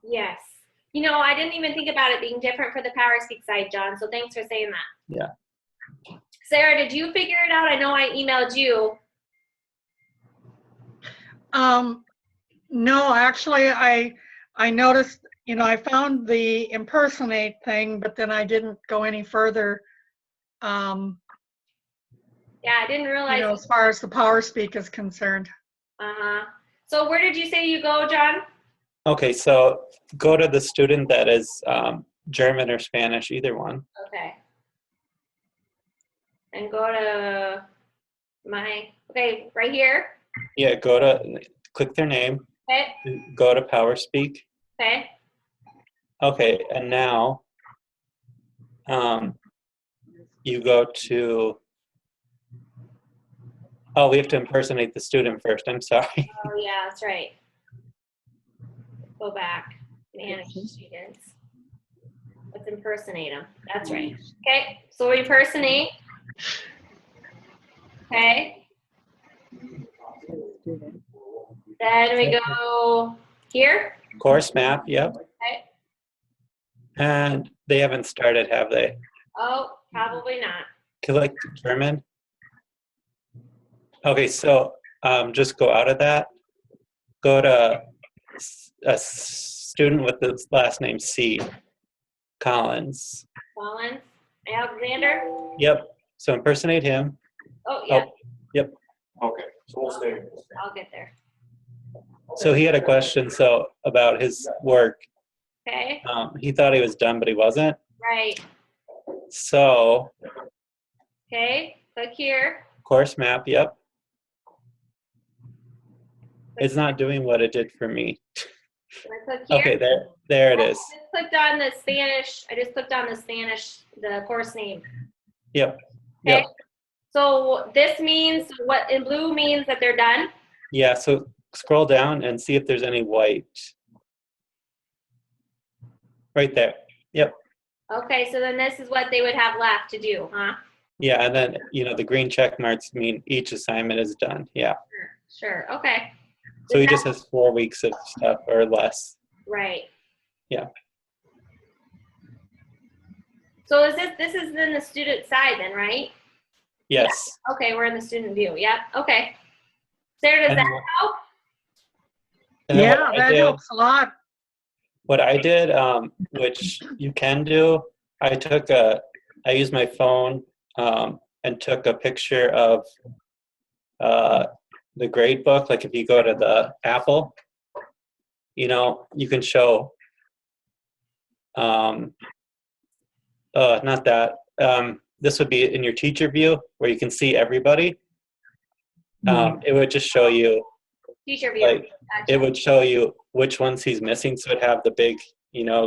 Yes. You know, I didn't even think about it being different for the PowerSpeak side, John, so thanks for saying that. Yeah. Sarah, did you figure it out? I know I emailed you. No, actually, I noticed, you know, I found the impersonate thing, but then I didn't go any further. Yeah, I didn't realize. You know, as far as the PowerSpeak is concerned. Uh-huh. So where did you say you go, John? Okay, so go to the student that is German or Spanish, either one. Okay. And go to okay, right here. Yeah, click their name. Okay. Go to PowerSpeak. Okay. Okay, and now you go to, oh, we have to impersonate the student first. I'm sorry. Oh, yeah, that's right. Go back. Manage students. Let's impersonate them. That's right. Okay, so we impersonate. Okay. Then we go here. Course map, yep. Okay. And they haven't started, have they? Oh, probably not. Select German. Okay, so just go out of that. Go to a student with the last name C. Collins. Collins. Alexander. Yep. So impersonate him. Oh, yeah. Oh, yep. Okay, so we'll stay. I'll get there. So he had a question about his work. Okay. He thought he was done, but he wasn't. Right. So Okay. Click here. course map, yep. It's not doing what it did for me. Can I click here? Okay, there it is. I just clicked on the Spanish. The course name. Yep. Okay. Yep. So this means, what in blue means that they're done? Yeah, so scroll down and see if there's any white. Right there. Yep. Okay, so then this is what they would have left to do, huh? Yeah, and then, the green check marks mean each assignment is done. Yeah. Sure. Okay. So he just has 4 weeks of stuff or less. Right. Yeah. So this is in the student side then, right? Yes. Yeah. Okay, we're in the student view. Yep. Okay. Sarah, does that help? And then Yeah, that helps a lot. What I did, which you can do, I used my phone and took a picture of the grade book. Like if you go to the Apple, you can show, not that, this would be in your teacher view where you can see everybody. It would just show you, Teacher view. like, Gotcha. it would show you which ones he's missing, so it'd have the big,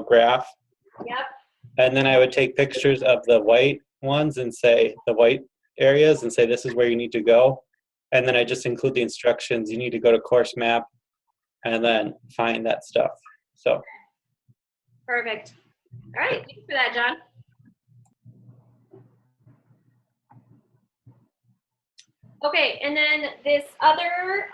graph. Yep. And then I would take pictures of the white ones and say the white areas and say this is where you need to go. And then I just include the instructions. You need to go to course map and then find that stuff. So. Perfect. All right. Thanks for that, John. Okay, and then this other,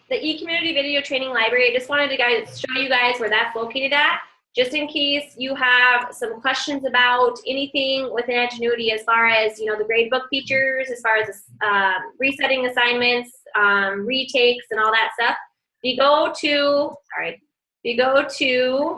the eCommunity Video Training Library, I just wanted to show you guys where that's located at, just in case you have some questions about anything within Edgenuity as far as, the gradebook features, as far as resetting assignments, retakes, and all that stuff. If you go to, you go to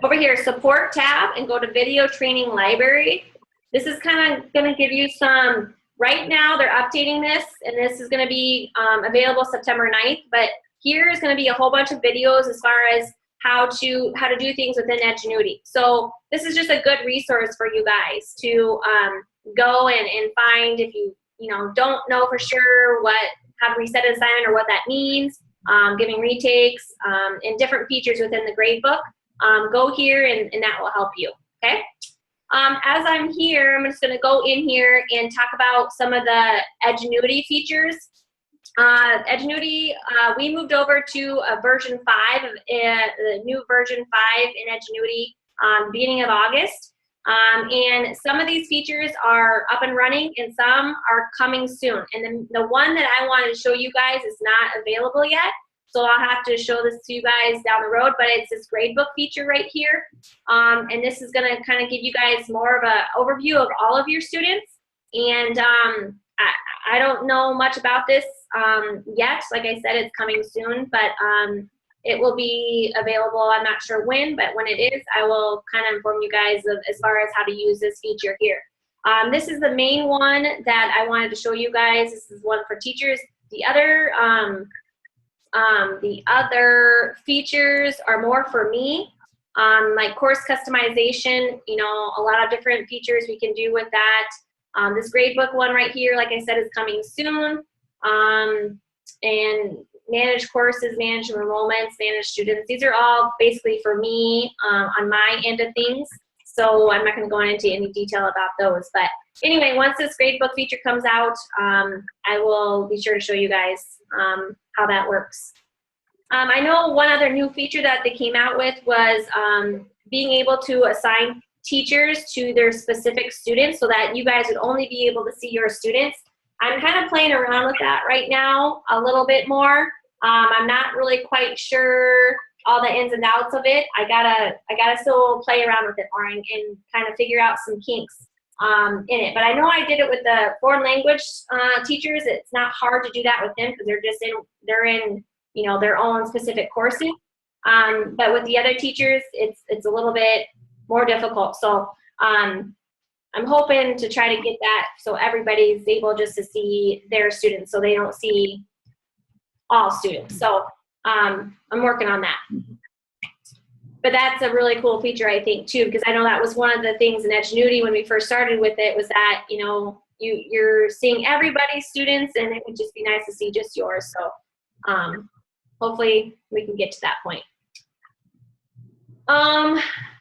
over here, support tab, and go to video training library. This is kind of going to give you some, right now they're updating this, and this is going to be available September 9th, but here is going to be a whole bunch of videos as far as how to do things within Edgenuity. So this is just a good resource for you guys to go and find if you don't know for sure how to reset an assignment or what that means. Giving retakes, and different features within the gradebook. Go here and that will help you, okay? As I'm here, I'm just gonna go in here and talk about some of the Edgenuity features. Edgenuity, we moved over to a version 5, the new version 5 in Edgenuity, beginning of August. And some of these features are up and running and some are coming soon. And then the one that I wanted to show you guys is not available yet. So I'll have to show this to you guys down the road, but it's this gradebook feature right here. And this is gonna kind of give you guys more of an overview of all of your students. And I don't know much about this yet. Like I said, it's coming soon, but it will be available. I'm not sure when, but when it is, I will kind of inform you guys of as far as how to use this feature here. This is the main one that I wanted to show you guys. This is one for teachers. The other features are more for me, like course customization. You know, a lot of different features we can do with that. This gradebook one right here, like I said, is coming soon. And manage courses, manage enrollments, manage students. These are all basically for me on my end of things. So I'm not going to go into any detail about those. But anyway, once this gradebook feature comes out, I will be sure to show you guys how that works. I know one other new feature that they came out with was being able to assign teachers to their specific students so that you guys would only be able to see your students. I'm kind of playing around with that right now a little bit more. I'm not really quite sure all the ins and outs of it. I gotta still play around with it more and kind of figure out some kinks in it. But I know I did it with the foreign language teachers. It's not hard to do that with them because they're in you know, their own specific courses. But with the other teachers, it's a little bit more difficult. So I'm hoping to try to get that so everybody's able just to see their students so they don't see all students. So I'm working on that. But that's a really cool feature, I think, too, because I know that was one of the things in Edgenuity when we first started with it was that, you know, you're seeing everybody's students and it would just be nice to see just yours. So hopefully we can get to that point.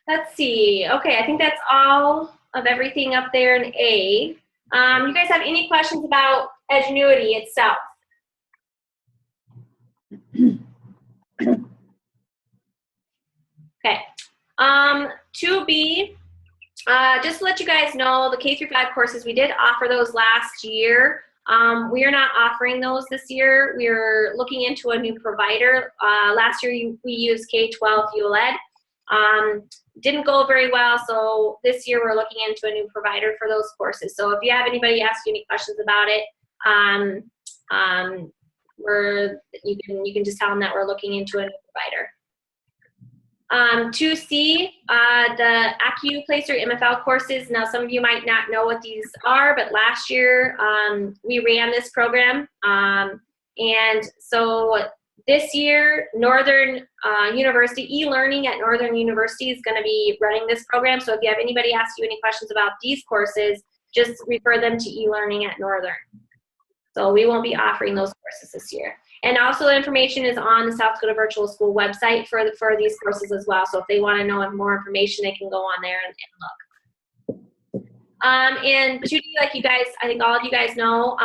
Let's see. Okay, I think that's all of everything up there in A. You guys have any questions about Edgenuity itself? Okay. 2B, just to let you guys know, the K-5 courses, we did offer those last year. We are not offering those this year. We're looking into a new provider. Last year we used K-12 ULED. Didn't go very well, so this year we're looking into a new provider for those courses. So if you have anybody ask you any questions about it, you can just tell them that we're looking into a new provider. 2C, the AccuPlacer MFL courses. Now, some of you might not know what these are, but last year we ran this program. And so this year, Northern University, e-learning at Northern University is going to be running this program. So if you have anybody ask you any questions about these courses, just refer them to e-learning at Northern. So we won't be offering those courses this year. And also the information is on the South Dakota Virtual School website for these courses as well. So if they want to know more information, they can go on there and look. And 2D, like you guys, I think all of you guys know,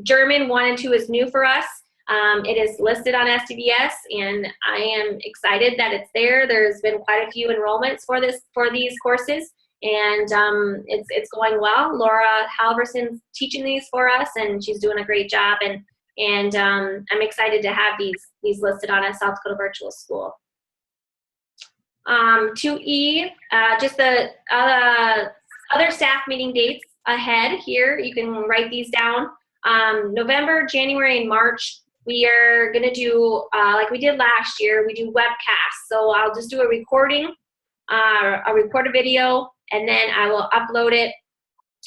German 1 and 2 is new for us. It is listed on SDVS, and I am excited that it's there. There's been quite a few enrollments for these courses, and it's going well. Laura Halverson's teaching these for us, and she's doing a great job. And I'm excited to have these listed on a South Dakota Virtual School. 2E, just the other staff meeting dates ahead here. You can write these down. November, January, and March, we are going to do, like we did last year, we do webcasts. So I'll just do a recording, a recorded video, and then I will upload it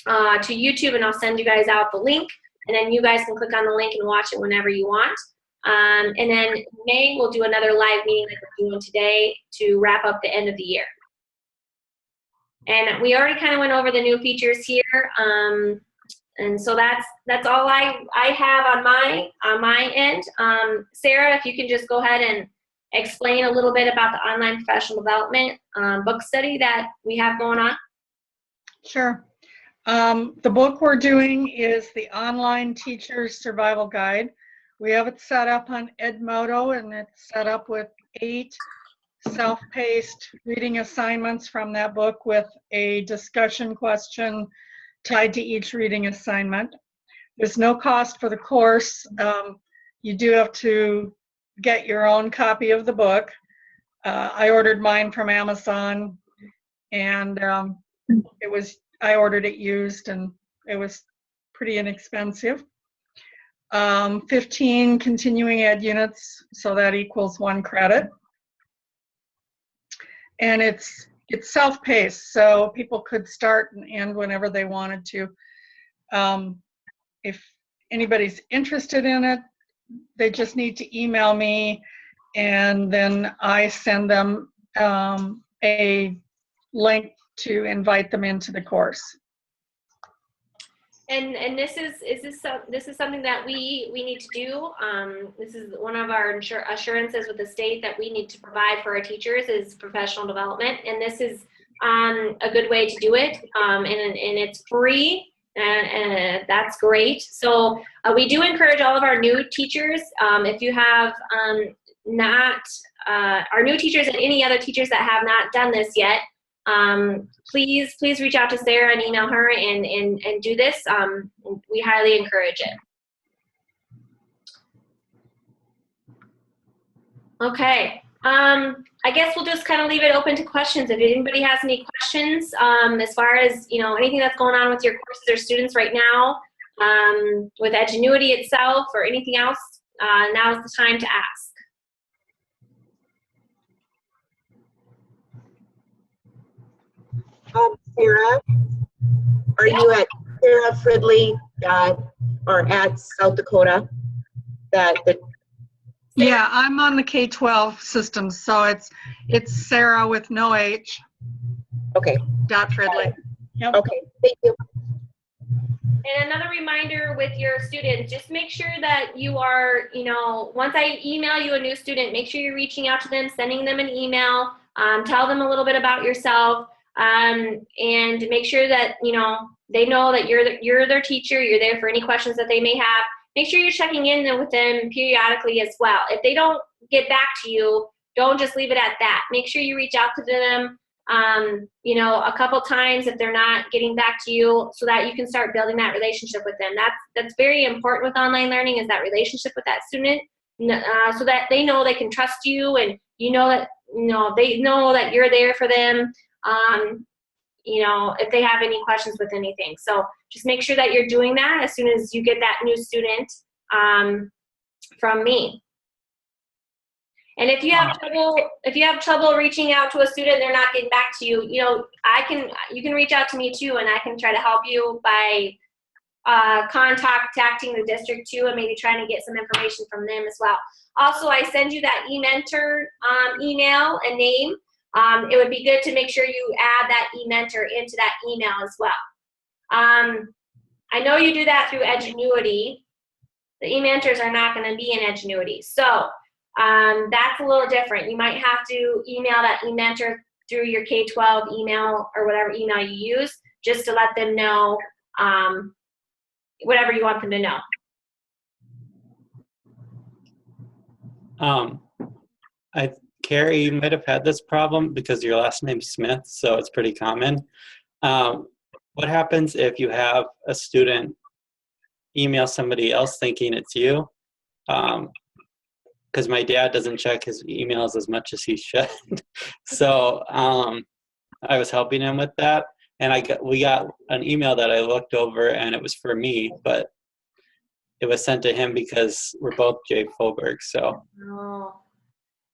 to YouTube, and I'll send you guys out the link. And then you guys can click on the link and watch it whenever you want. And then in May, we'll do another live meeting like we're doing today to wrap up the end of the year. And we already kind of went over the new features here. And so that's all I have on my end. Sarah, if you can just go ahead and explain a little bit about the online professional development book study that we have going on. Sure. The book we're doing is the Online Teacher's Survival Guide. We have it set up on Edmodo, and it's set up with 8 self-paced reading assignments from that book with a discussion question tied to each reading assignment. There's no cost for the course. You do have to get your own copy of the book. I ordered mine from Amazon, and I ordered it used, and it was pretty inexpensive. 15 continuing ed units, so that equals 1 credit. And it's self-paced, so people could start and end whenever they wanted to. If anybody's interested in it, they just need to email me, and then I send them a link to invite them into the course. And this is something that we need to do. This is one of our assurances with the state that we need to provide for our teachers is professional development, and this is a good way to do it. And it's free, and that's great. So we do encourage all of our new teachers. If you have our new teachers and any other teachers that have not done this yet, please reach out to Sarah and email her and do this. We highly encourage it. Okay. I guess we'll just kind of leave it open to questions. If anybody has any questions, as far as, anything that's going on with your courses or students right now, with Edgenuity itself or anything else, now is the time to ask. Sarah, are you at Sarah Fridley or at South Dakota? Yeah, I'm on the K-12 system, so it's Sarah with no H. Okay. Fridley. Yep. Okay, thank you. And another reminder with your students, just make sure that you are, once I email you a new student, make sure you're reaching out to them, sending them an email, tell them a little bit about yourself, and make sure that, they know that you're their teacher, you're there for any questions that they may have. Make sure you're checking in with them periodically as well. If they don't get back to you, don't just leave it at that. Make sure you reach out to them, a couple times if they're not getting back to you, so that you can start building that relationship with them. That's very important with online learning, is that relationship with that student, so that they know they can trust you, and they know that you're there for them. If they have any questions with anything. So just make sure that you're doing that as soon as you get that new student from me. And if you have trouble reaching out to a student, they're not getting back to you, you can reach out to me too, and I can try to help you by contacting the district too, and maybe trying to get some information from them as well. Also, I send you that eMentor email and name. It would be good to make sure you add that eMentor into that email as well. I know you do that through Edgenuity. The eMentors are not going to be in Edgenuity. So that's a little different. You might have to email that eMentor through your K-12 email or whatever email you use, just to let them know whatever you want them to know. Carrie, you might have had this problem because your last name's Smith, so it's pretty common. What happens if you have a student email somebody else thinking it's you? Because my dad doesn't check his emails as much as he should. So I was helping him with that, and we got an email that I looked over, and it was for me, but it was sent to him because we're both Jay Folberg. So. Oh.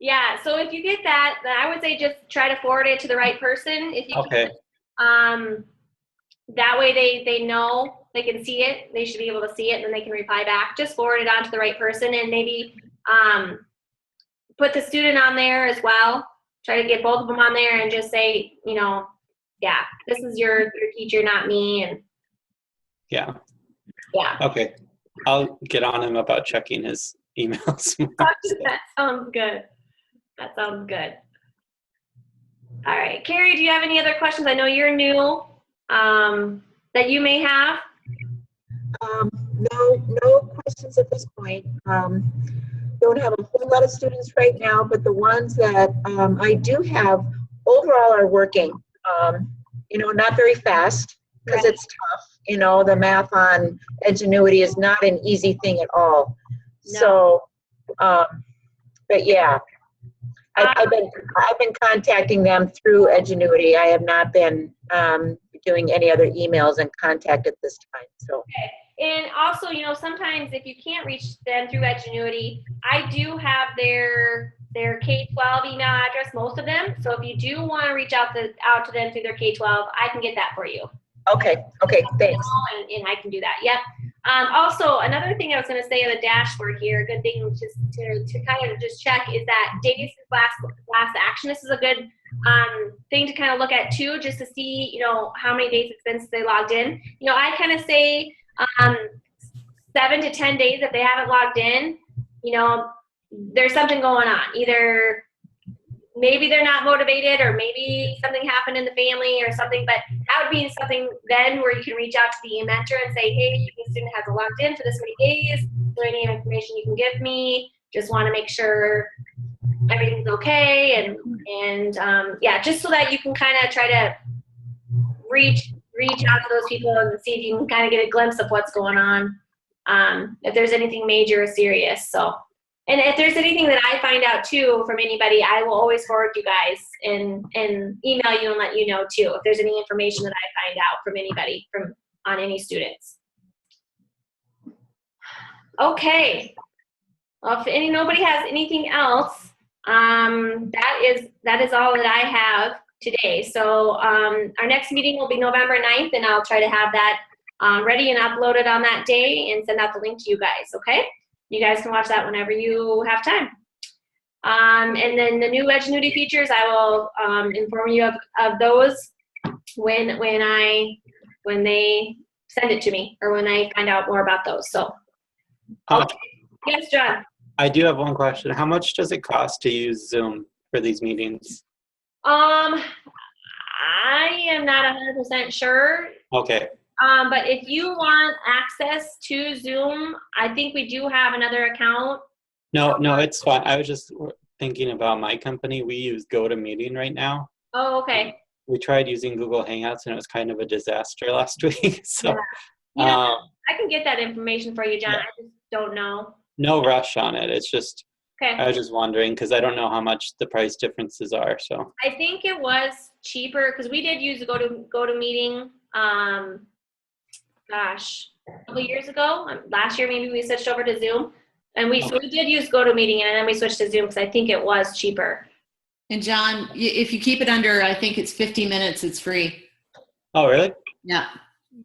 Yeah, so if you get that, then I would say just try to forward it to the right person. If you okay. Can. That way they know, they can see it. They should be able to see it, and then they can reply back. Just forward it on to the right person, and maybe put the student on there as well. Try to get both of them on there and just say, yeah, this is your teacher, not me. And yeah. Okay. I'll get on him about checking his emails. That sounds good. All right, Carrie, do you have any other questions? I know you're new, that you may have. No questions at this point. don't have a whole lot of students right now, but the ones that I do have overall are working. Not very fast because it's tough. The math on Edgenuity is not an easy thing at all. No. So, but yeah, I've been contacting them through Edgenuity. I have not been doing any other emails and contact at this time. So. Okay. And also, sometimes if you can't reach them through Edgenuity, I do have their K-12 email address, most of them. So if you do want to reach out to them through their K-12, I can get that for you. Okay, thanks. And I can do that. Yep. Also, another thing I was going to say on the dashboard here, a good thing just to kind of just check is that days since last action. This is a good thing to kind of look at too, just to see, how many days it's been since they logged in. I kind of say 7 to 10 days if they haven't logged in, there's something going on. Either maybe they're not motivated or maybe something happened in the family or something, but that would be something then where you can reach out to the mentor and say, hey, the student hasn't logged in for this many days. Is there any information you can give me? Just want to make sure everything's okay. And yeah, just so that you can kind of try to reach out to those people and see if you can kind of get a glimpse of what's going on, if there's anything major or serious. So, and if there's anything that I find out too from anybody, I will always forward you guys and email you and let you know too if there's any information that I find out from anybody on any students. Okay. Well, if nobody has anything else, that is all that I have today. So our next meeting will be November 9th, and I'll try to have that ready and uploaded on that day and send out the link to you guys, okay? You guys can watch that whenever you have time. And then the new Edgenuity features, I will inform you of those when they send it to me or when I find out more about those. So, okay. Yes, John. I do have one question. How much does it cost to use Zoom for these meetings? I am not 100% sure. Okay. But if you want access to Zoom, I think we do have another account. No, it's fine. I was just thinking about my company. We use GoToMeeting right now. Oh, okay. We tried using Google Hangouts, and it was kind of a disaster last week. So, yeah. I can get that information for you, John. Yeah. I just don't know. No rush on it. It's just, okay. I was just wondering because I don't know how much the price differences are. So I think it was cheaper because we did use GoToMeeting. Gosh, a couple years ago. Last year, maybe we switched over to Zoom, and so we did use GoToMeeting, and then we switched to Zoom because I think it was cheaper. And John, if you keep it under, I think it's 50 minutes, it's free. Oh, really? Yeah.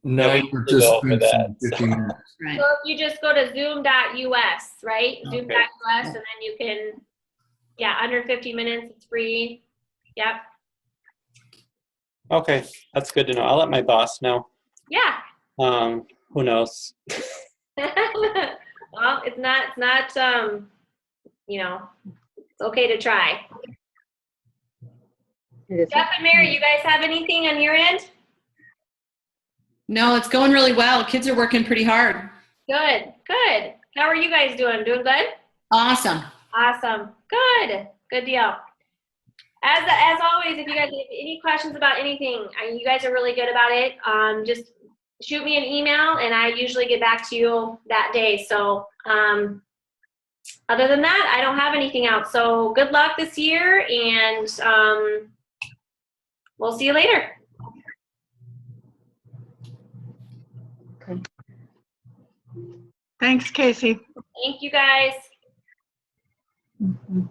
No participants in 15 minutes. Right. So if you just go to zoom.us, right? Okay. Zoom.us, and then you can, under 50 minutes, it's free. Yep. Okay, that's good to know. I'll let my boss know. Yeah. Who knows? Well, it's not, it's okay to try. Jeff and Mary, you guys have anything on your end? No, it's going really well. Kids are working pretty hard. Good. How are you guys doing? Doing good? Awesome. Good deal. As always, if you guys have any questions about anything, you guys are really good about it. Just shoot me an email, and I usually get back to you that day. So other than that, I don't have anything else. So good luck this year, and we'll see you later. Okay. Thanks, Casey. Thank you, guys. Mhm.